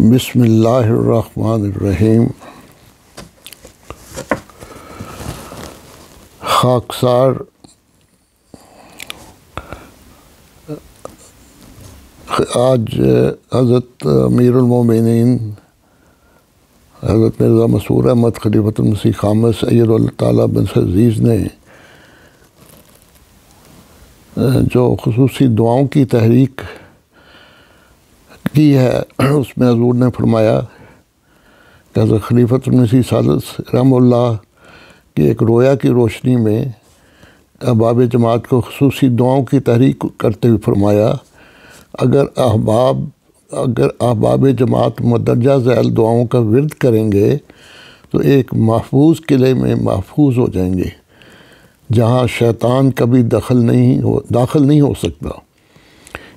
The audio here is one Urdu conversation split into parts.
بسم اللہ الرحمن الرحیم۔ خاکسار آج حضرت امیر المومنین حضرت مرزا مسرور احمد خلیفۃ المسیح خامس ایّد اللہ تعالیٰ بن عزیز نے جو خصوصی دعاؤں کی تحریک کی ہے، اس میں حضور نے فرمایا کہ حضرت خلیفۃ المسیح ثالث رحمہ اللہ کی ایک رویا کی روشنی میں احباب جماعت کو خصوصی دعاؤں کی تحریک کرتے ہوئے فرمایا، اگر احباب جماعت مندرجہ ذیل دعاؤں کا ورد کریں گے تو ایک محفوظ قلعے میں محفوظ ہو جائیں گے جہاں شیطان کبھی داخل نہیں ہو سکتا۔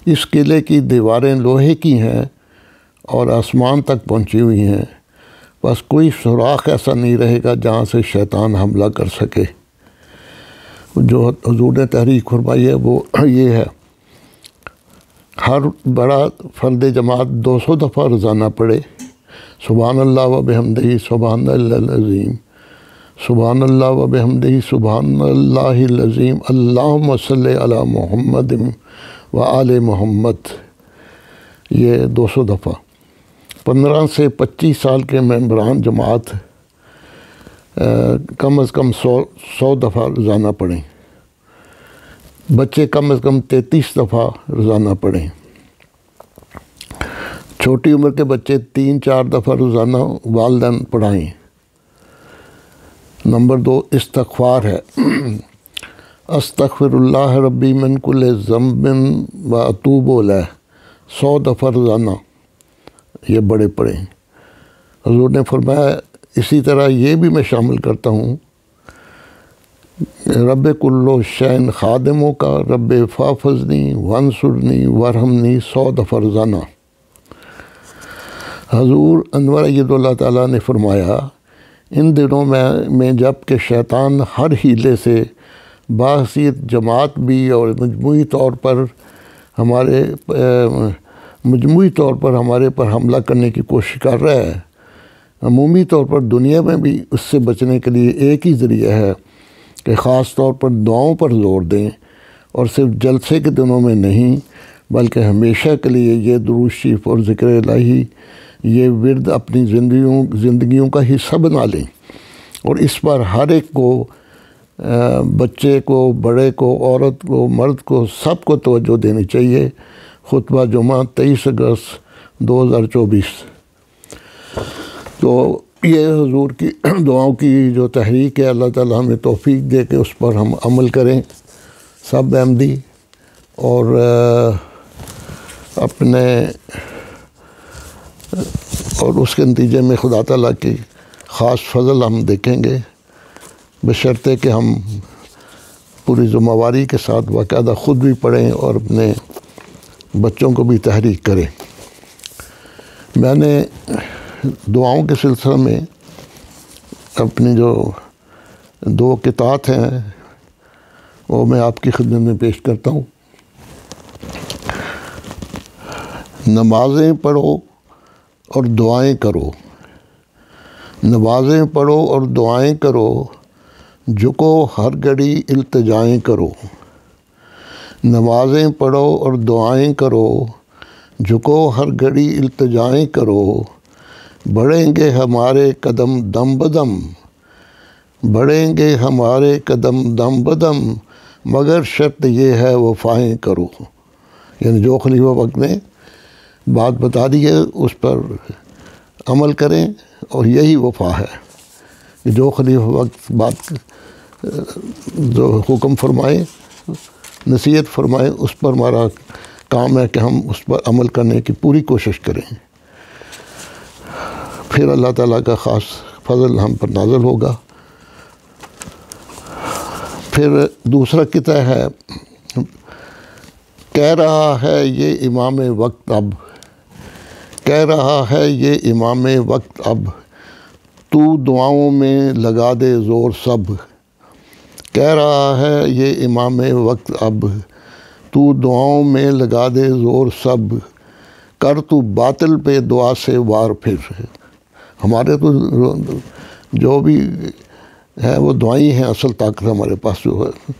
اس قلعے کی دیواریں لوہے کی ہیں اور آسمان تک پہنچی ہوئی ہیں، بس کوئی سوراخ ایسا نہیں رہے گا جہاں سے شیطان حملہ کر سکے۔ جو حضور نے تحریک فرمائی ہے وہ یہ ہے، ہر بڑا فرد جماعت 200 دفعہ روزانہ پڑھے، سبحان اللہ و بحمدہ سبحان اللہ العظیم، سبحان اللہ و بحمدہ سبحان اللہ العظیم، اللہم صلی علی محمد و آل محمد، یہ 200 دفعہ۔ 15 سے 25 سال کے ممبران جماعت کم از کم 100 دفعہ روزانہ پڑھیں، بچے کم از کم 33 دفعہ روزانہ پڑھیں، چھوٹی عمر کے بچے 3-4 دفعہ روزانہ والدین پڑھائیں۔ نمبر 2 استغفار ہے، استغفر اللہ ربی من کل ذنب و اتوب الیہ، 100 دفعہ روزانہ یہ بڑے پڑھیں۔ حضور نے فرمایا اسی طرح یہ بھی میں شامل کرتا ہوں، رب کلو شین خادموں کا رب فافزنی وانصرنی وارحمنی، 100 دفعہ روزانہ۔ حضور انور ایّد اللہ تعالیٰ نے فرمایا، ان دنوں میں جب کہ شیطان ہر حیلے سے بحیثیت جماعت بھی اور مجموعی طور پر ہمارے پر حملہ کرنے کی کوشش کر رہا ہے، عمومی طور پر دنیا میں بھی اس سے بچنے کے لیے ایک ہی ذریعہ ہے کہ خاص طور پر دعاؤں پر زور دیں، اور صرف جلسے کے دنوں میں نہیں بلکہ ہمیشہ کے لیے یہ درود شریف اور ذکر الہی یہ ورد اپنی زندگیوں کا حصہ بنا لیں، اور اس پر ہر ایک کو، بچے کو، بڑے کو، عورت کو، مرد کو، سب کو توجہ دینی چاہیے۔ خطبہ جمعہ 23 اگست 2024۔ تو یہ حضور کی دعاؤں کی جو تحریک ہے، اللہ تعالیٰ ہمیں توفیق دے کہ اس پر ہم عمل کریں سب احمدی، اور اس کے نتیجے میں خدا تعالیٰ کی خاص فضل ہم دیکھیں گے، بشرطے کہ ہم پوری ذمہ داری کے ساتھ باقاعدہ خود بھی پڑھیں اور اپنے بچوں کو بھی تحریک کریں۔ میں نے دعاؤں کے سلسلے میں اپنی جو 2 قطعات ہیں وہ میں آپ کی خدمت میں پیش کرتا ہوں۔ نمازیں پڑھو اور دعائیں کرو، نمازیں پڑھو اور دعائیں کرو، جھکو ہر گھڑی التجائیں کرو، نمازیں پڑھو اور دعائیں کرو، جھکو ہر گھڑی التجائیں کرو، بڑھیں گے ہمارے قدم دم بدم، بڑھیں گے ہمارے قدم دم بدم، مگر شرط یہ ہے وفائیں کرو۔ یعنی جو خلیفہ وقت نے بات بتا دی ہے اس پر عمل کریں، اور یہی وفا ہے کہ جو خلیفہ وقت بات جو حکم فرمائے، نصیحت فرمائے، اس پر ہمارا کام ہے کہ ہم اس پر عمل کرنے کی پوری کوشش کریں، پھر اللہ تعالیٰ کا خاص فضل ہم پر نازل ہوگا۔ پھر دوسرا قطعہ ہے، کہہ رہا ہے یہ امام وقت اب، کہہ رہا ہے یہ امام وقت اب، تو دعاؤں میں لگا دے زور سب، کہہ رہا ہے یہ امام وقت اب، تو دعاؤں میں لگا دے زور سب، کر تو باطل پہ دعا سے وار پھر. ہمارے تو جو بھی ہے وہ دعائیں ہیں، اصل طاقت ہمارے پاس جو ہے.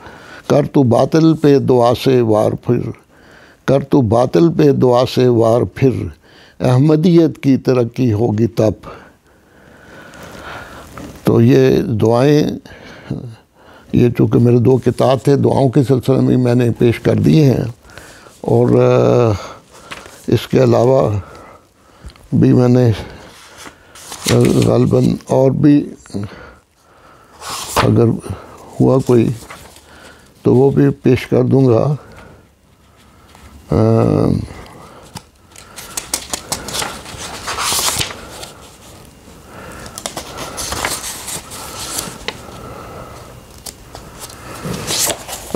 کر تو باطل پہ دعا سے وار پھر، کر تو باطل پہ دعا سے وار پھر، احمدیت کی ترقی ہوگی تب. تو یہ دعائیں، یہ چونکہ میرے 2 کتاب تھے، دعاؤں کے سلسلے میں میں نے پیش کر دیے ہیں، اور اس کے علاوہ بھی میں نے غالباً اور بھی اگر ہوا کوئی تو وہ بھی پیش کر دوں گا.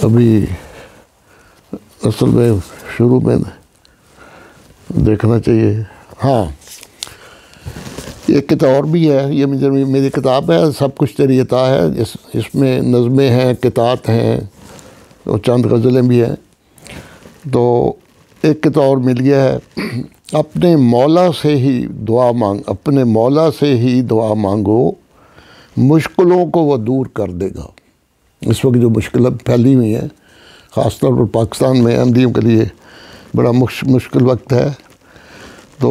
ابھی اصل میں شروع میں دیکھنا چاہیے. ہاں، ایک کتاب اور بھی ہے، یہ میری کتاب ہے سب کچھ تیری عطا ہے. اس میں نظمیں ہیں، قطعات ہیں اور چند غزلیں بھی ہیں. تو ایک کتاب اور مل گیا ہے، اپنے مولا سے ہی دعا مانگ، اپنے مولا سے ہی دعا مانگو، مشکلوں کو وہ دور کر دے گا. اس وقت جو مشکلیں پھیلی ہوئی ہیں، خاص طور پر پاکستان میں احمدیوں کے لیے بڑا مشکل وقت ہے، تو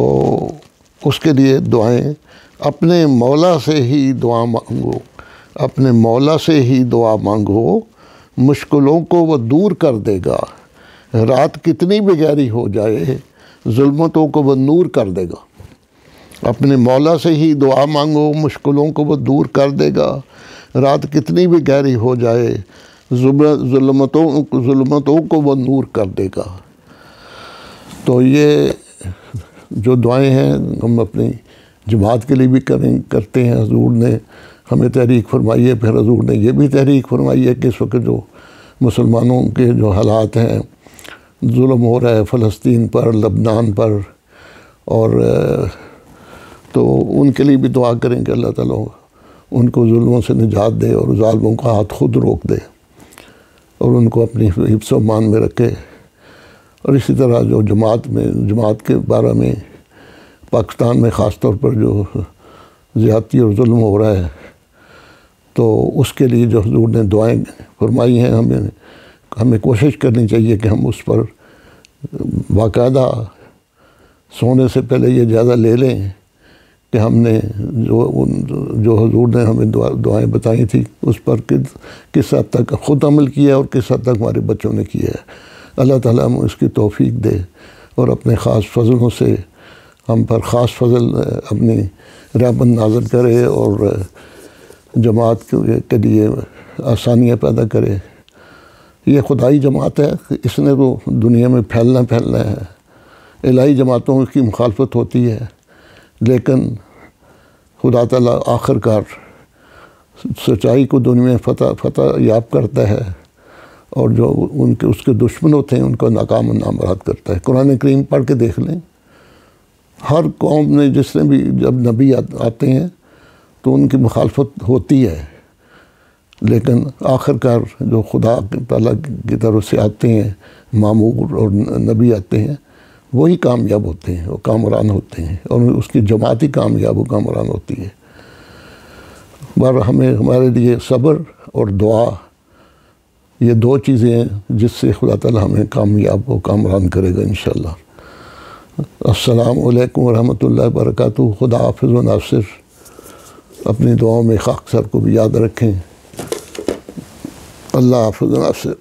اس کے لیے دعائیں. اپنے مولا سے ہی دعا مانگو، اپنے مولا سے ہی دعا مانگو، مشکلوں کو وہ دور کر دے گا. رات کتنی بھی گہری ہو جائے، ظلمتوں کو وہ نور کر دے گا. اپنے مولا سے ہی دعا مانگو، مشکلوں کو وہ دور کر دے گا. رات کتنی بھی گہری ہو جائے، ظلمتوں کو وہ نور کر دے گا. تو یہ جو دعائیں ہیں ہم اپنی جماعت کے لیے بھی کرتے ہیں. حضور نے ہمیں تحریک فرمائی ہے، پھر حضور نے یہ بھی تحریک فرمائی ہے کہ اس وقت جو مسلمانوں کے جو حالات ہیں، ظلم ہو رہا ہے فلسطین پر، لبنان پر، اور تو ان کے لیے بھی دعا کریں کہ اللہ تعالیٰ ان کو ظلموں سے نجات دے اور ظالموں کا ہاتھ خود روک دے اور ان کو اپنی حفظ و امان میں رکھے. اور اسی طرح جو جماعت کے بارے میں پاکستان میں خاص طور پر جو زیادتی اور ظلم ہو رہا ہے، تو اس کے لیے جو حضور نے دعائیں فرمائی ہیں، ہمیں کوشش کرنی چاہیے کہ ہم اس پر باقاعدہ سونے سے پہلے یہ جائزہ لے لیں کہ ہم نے جو حضور نے ہمیں دعائیں بتائی تھی اس پر کس حد تک خود عمل کیا ہے اور کس حد تک ہمارے بچوں نے کیا ہے. اللہ تعالیٰ ہم اس کی توفیق دے اور اپنے خاص فضلوں سے ہم پر خاص فضل اپنی رحمت نازل کرے اور جماعت کے لیے آسانیاں پیدا کرے. یہ خدائی جماعت ہے، اس نے تو دنیا میں پھیلنا ہے. الہی جماعتوں کی مخالفت ہوتی ہے، لیکن خدا تعالیٰ آخر کار سچائی کو دنیا میں فتح یاب کرتا ہے، اور جو اس کے دشمن ہوتے ہیں ان کو ناکام و نامراد کرتا ہے. قرآن کریم پڑھ کے دیکھ لیں، ہر قوم نے جس نے بھی جب نبی آتے ہیں تو ان کی مخالفت ہوتی ہے، لیکن آخر کار جو خدا تعالیٰ کی طرف سے آتے ہیں، مامور اور نبی آتے ہیں، وہی کامیاب ہوتے ہیں، وہ کامران ہوتے ہیں، اور اس کی جماعت ہی کامیاب و کامران ہوتی ہے. ہمارے لیے صبر اور دعا یہ 2 چیزیں ہیں جس سے خدا تعالیٰ ہمیں کامیاب و کامران کرے گا انشاءاللہ. السلام علیکم ورحمۃ اللہ وبرکاتہ. خدا حافظ و ناصر. اپنی دعاؤں میں خاک سر کو بھی یاد رکھیں. اللہ حافظ و ناصر.